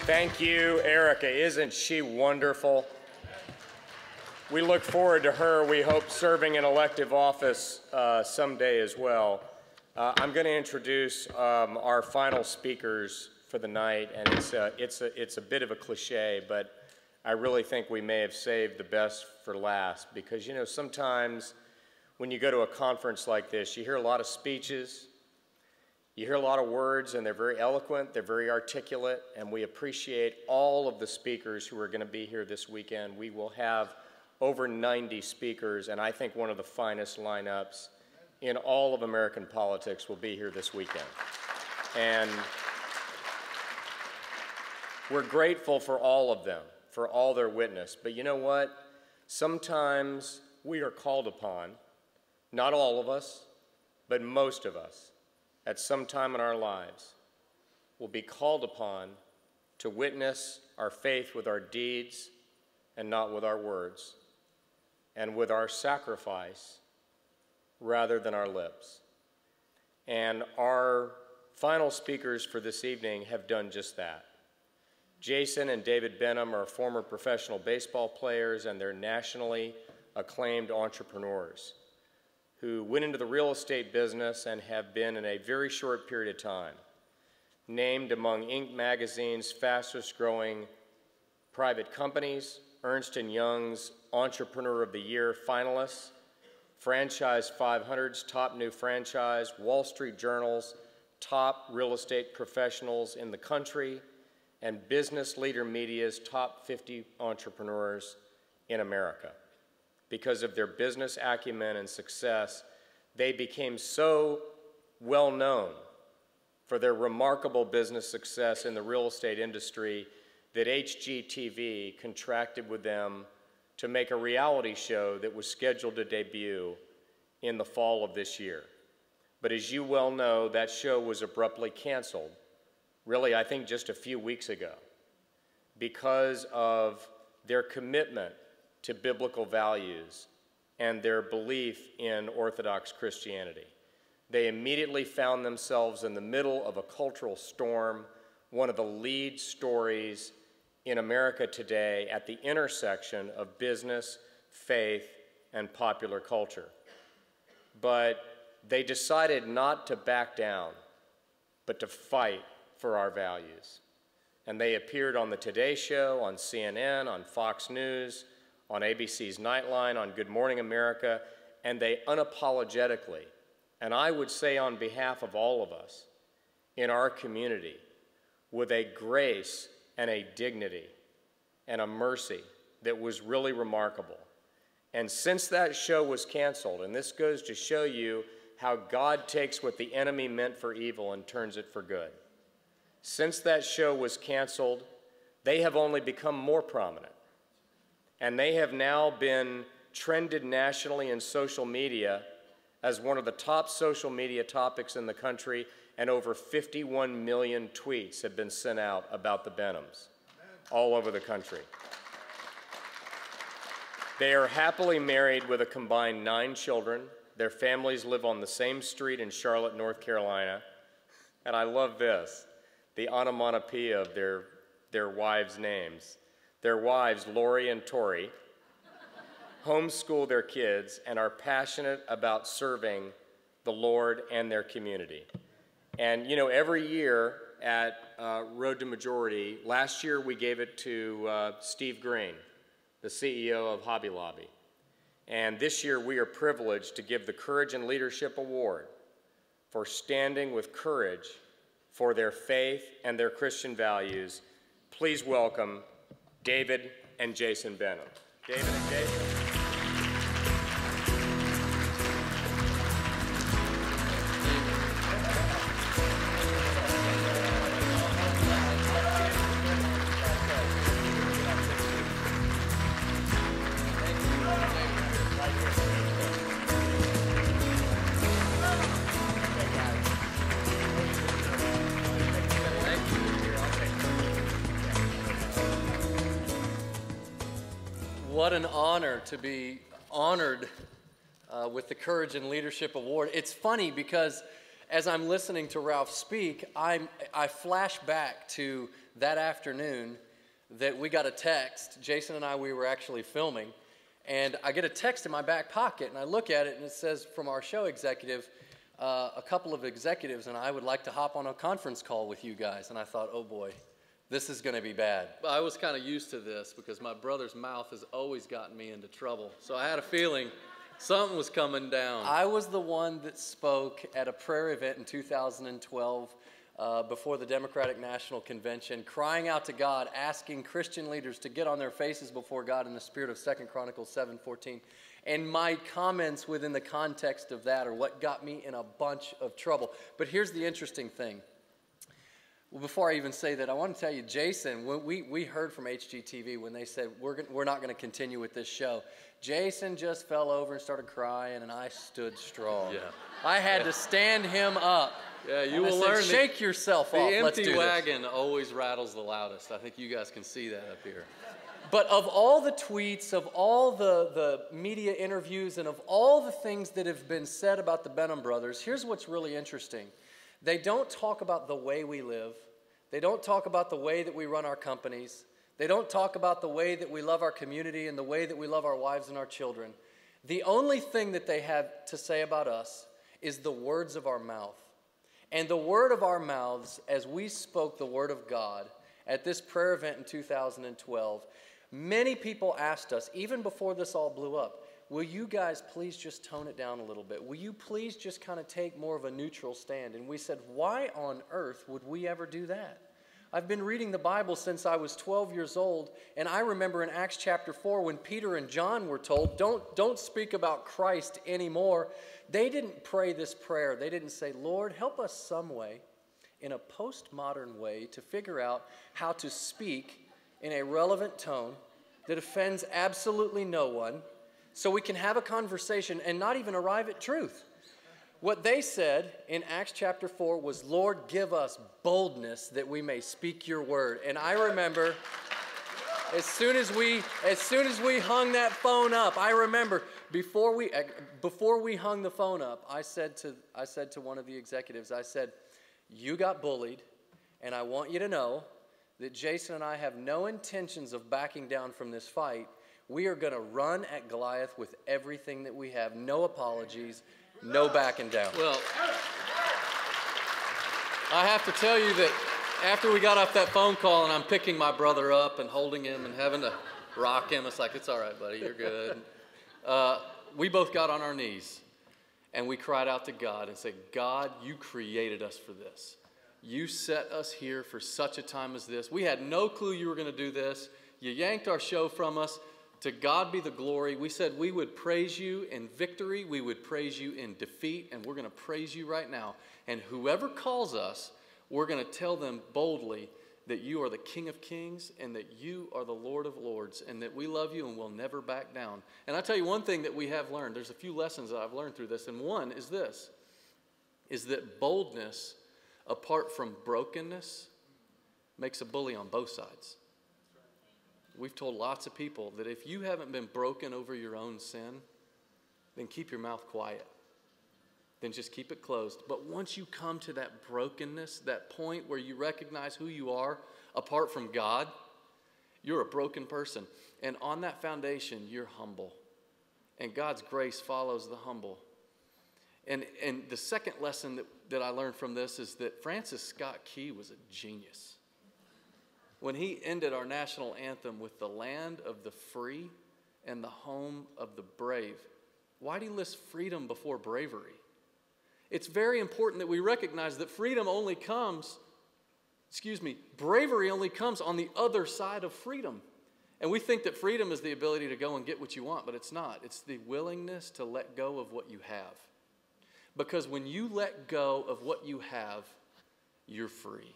Thank you, Erica. Isn't she wonderful? We look forward to her, we hope, serving in elective office someday as well. I'm going to introduce our final speakers for the night, and it's a bit of a cliche, but I really think we may have saved the best for last, because, you know, sometimes when you go to a conference like this, you hear a lot of speeches, you hear a lot of words, and they're very eloquent, they're very articulate, and we appreciate all of the speakers who are going to be here this weekend. We will have over 90 speakers, and I think one of the finest lineups in all of American politics will be here this weekend. And we're grateful for all of them, for all their witness. But you know what? Sometimes we are called upon, not all of us, but most of us, at some time in our lives, will be called upon to witness our faith with our deeds and not with our words, and with our sacrifice rather than our lips. And our final speakers for this evening have done just that. Jason and David Benham are former professional baseball players, and they're nationally acclaimed entrepreneurs who went into the real estate business and have been, in a very short period of time, named among Inc. magazine's fastest growing private companies, Ernst & Young's Entrepreneur of the Year finalists, Franchise 500's top new franchise, Wall Street Journal's top real estate professionals in the country, and Business Leader Media's top 50 entrepreneurs in America. Because of their business acumen and success, they became so well known for their remarkable business success in the real estate industry that HGTV contracted with them to make a reality show that was scheduled to debut in the fall of this year. But as you well know, that show was abruptly canceled, really, I think just a few weeks ago, because of their commitment to biblical values and their belief in Orthodox Christianity. They immediately found themselves in the middle of a cultural storm, one of the lead stories in America today at the intersection of business, faith, and popular culture. But they decided not to back down, but to fight for our values. And they appeared on the Today Show, on CNN, on Fox News, on ABC's Nightline, on Good Morning America, and they unapologetically, and I would say on behalf of all of us in our community, with a grace and a dignity and a mercy that was really remarkable. And since that show was canceled, and this goes to show you how God takes what the enemy meant for evil and turns it for good. Since that show was canceled, they have only become more prominent. And they have now been trended nationally in social media as one of the top social media topics in the country, and over 51 million tweets have been sent out about the Benhams all over the country. They are happily married with a combined 9 children. Their families live on the same street in Charlotte, North Carolina. And I love this, the onomatopoeia of their wives' names. Their wives, Lori and Tori, homeschool their kids and are passionate about serving the Lord and their community. And you know, every year at Road to Majority, last year we gave it to Steve Green, the CEO of Hobby Lobby. And this year we are privileged to give the Courage and Leadership Award for standing with courage for their faith and their Christian values. Please welcome David and Jason Benham. David and Jason. What an honor to be honored with the Courage and Leadership Award. It's funny because as I'm listening to Ralph speak, I flash back to that afternoon that we got a text. Jason and I, we were actually filming, and I get a text in my back pocket, and I look at it, and it says from our show executive, a couple of executives, and I would like to hop on a conference call with you guys. And I thought, oh boy, this is going to be bad. I was kind of used to this because my brother's mouth has always gotten me into trouble. So I had a feeling something was coming down. I was the one that spoke at a prayer event in 2012 before the Democratic National Convention, crying out to God, asking Christian leaders to get on their faces before God in the spirit of 2 Chronicles 7:14. And my comments within the context of that are what got me in a bunch of trouble. But here's the interesting thing. Well, before I even say that, I want to tell you, Jason, when we heard from HGTV when they said, we're not going to continue with this show. Jason just fell over and started crying, and I stood strong. Yeah. I had to stand him up. Yeah, you And I will said, learn. Shake yourself off. The Let's do empty this. wagon always rattles the loudest. I think you guys can see that up here. But of all the tweets, of all the media interviews, and of all the things that have been said about the Benham Brothers, here's what's really interesting. They don't talk about the way we live. They don't talk about the way that we run our companies. They don't talk about the way that we love our community and the way that we love our wives and our children. The only thing that they have to say about us is the words of our mouth. And the word of our mouths, as we spoke the word of God at this prayer event in 2012, many people asked us, even before this all blew up, will you guys please just tone it down a little bit? Will you please just kind of take more of a neutral stand? And we said, why on earth would we ever do that? I've been reading the Bible since I was 12 years old, and I remember in Acts chapter 4 when Peter and John were told, don't speak about Christ anymore. They didn't pray this prayer. They didn't say, Lord, help us some way, in a postmodern way, to figure out how to speak in a relevant tone that offends absolutely no one, so we can have a conversation and not even arrive at truth. What they said in Acts chapter 4 was, Lord, give us boldness that we may speak your word. And I remember as soon as we hung that phone up, I remember before we hung the phone up, I said to one of the executives, I said, you got bullied, and I want you to know that Jason and I have no intentions of backing down from this fight. We are going to run at Goliath with everything that we have. No apologies, no backing down. Well, I have to tell you that after we got off that phone call and I'm picking my brother up and holding him and having to rock him, it's like, it's all right, buddy, you're good. We both got on our knees and we cried out to God and said, God, you created us for this. You set us here for such a time as this. We had no clue you were going to do this. You yanked our show from us. To God be the glory. We said we would praise you in victory. We would praise you in defeat. And we're going to praise you right now. And whoever calls us, we're going to tell them boldly that you are the King of Kings and that you are the Lord of Lords and that we love you and will never back down. And I'll tell you one thing that we have learned. There's a few lessons that I've learned through this. And one is this, is that boldness apart from brokenness makes a bully on both sides. We've told lots of people that if you haven't been broken over your own sin, then keep your mouth quiet. Then just keep it closed. But once you come to that brokenness, that point where you recognize who you are apart from God, you're a broken person. And on that foundation, you're humble. And God's grace follows the humble. And the second lesson that I learned from this is that Francis Scott Key was a genius. When he ended our national anthem with the land of the free and the home of the brave, why did he list freedom before bravery? It's very important that we recognize that freedom only comes, bravery only comes on the other side of freedom. And we think that freedom is the ability to go and get what you want, but it's not. It's the willingness to let go of what you have. Because when you let go of what you have, you're free.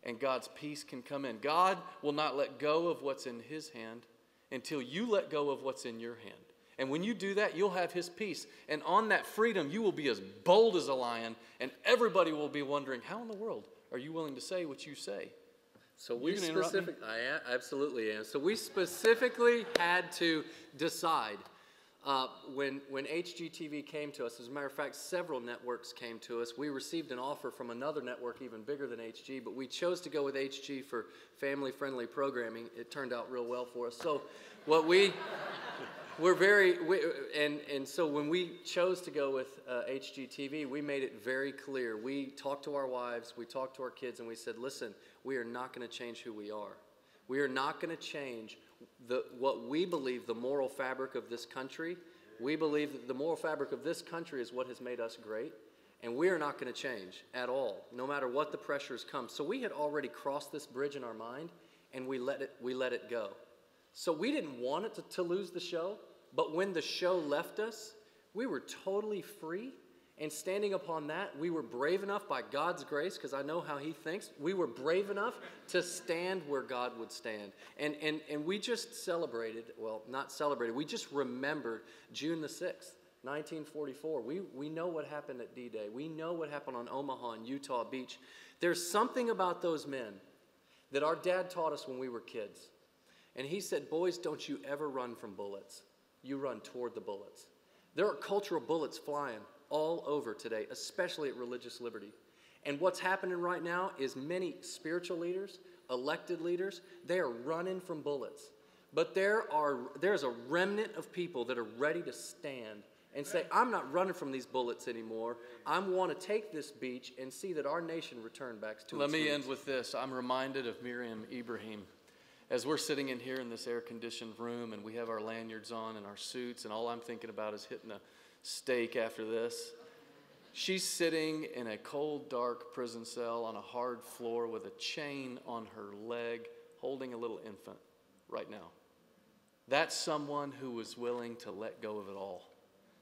And God's peace can come in. God will not let go of what's in his hand until you let go of what's in your hand. And when you do that, you'll have his peace. And on that freedom, you will be as bold as a lion, and everybody will be wondering, how in the world are you willing to say what you say? So we absolutely am. So we specifically had to decide, When HGTV came to us, as a matter of fact, several networks came to us. We received an offer from another network even bigger than HG, but we chose to go with HG for family-friendly programming. It turned out real well for us. So what so when we chose to go with HGTV, we made it very clear. We talked to our wives, we talked to our kids, and we said, listen, we are not going to change who we are. We are not going to change what we believe the moral fabric of this country. We believe that the moral fabric of this country is what has made us great, and we are not going to change at all, no matter what the pressures come. So we had already crossed this bridge in our mind, and we let it go. So we didn't want it to lose the show, but when the show left us, we were totally free. And standing upon that, we were brave enough by God's grace, because I know how he thinks, we were brave enough to stand where God would stand. And we just celebrated, well, not celebrated, we just remembered June the 6th, 1944. We know what happened at D-Day. We know what happened on Omaha and Utah Beach. There's something about those men that our dad taught us when we were kids. And he said, boys, don't you ever run from bullets. You run toward the bullets. There are cultural bullets flying all over today, especially at Religious Liberty. And what's happening right now is many spiritual leaders, elected leaders, they are running from bullets. But there's a remnant of people that are ready to stand and say, I'm not running from these bullets anymore. I want to take this beach and see that our nation return back to its roots. Let me end with this. I'm reminded of Miriam Ibrahim. As we're sitting in here in this air-conditioned room and we have our lanyards on and our suits, and all I'm thinking about is hitting a steak after this. She's sitting in a cold, dark prison cell on a hard floor with a chain on her leg, holding a little infant right now. That's someone who was willing to let go of it all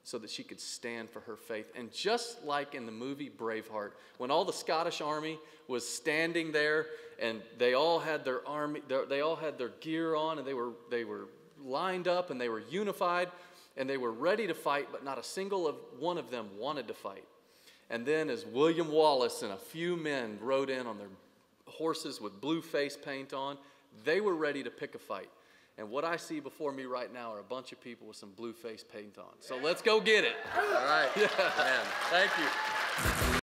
so that she could stand for her faith. And just like in the movie Braveheart, when all the Scottish army was standing there and they all had their gear on, and they were lined up and they were unified and they were ready to fight, but not a single one of them wanted to fight. And then as William Wallace and a few men rode in on their horses with blue face paint on, they were ready to pick a fight. And what I see before me right now are a bunch of people with some blue face paint on. So let's go get it. All right. Yeah. Man, thank you.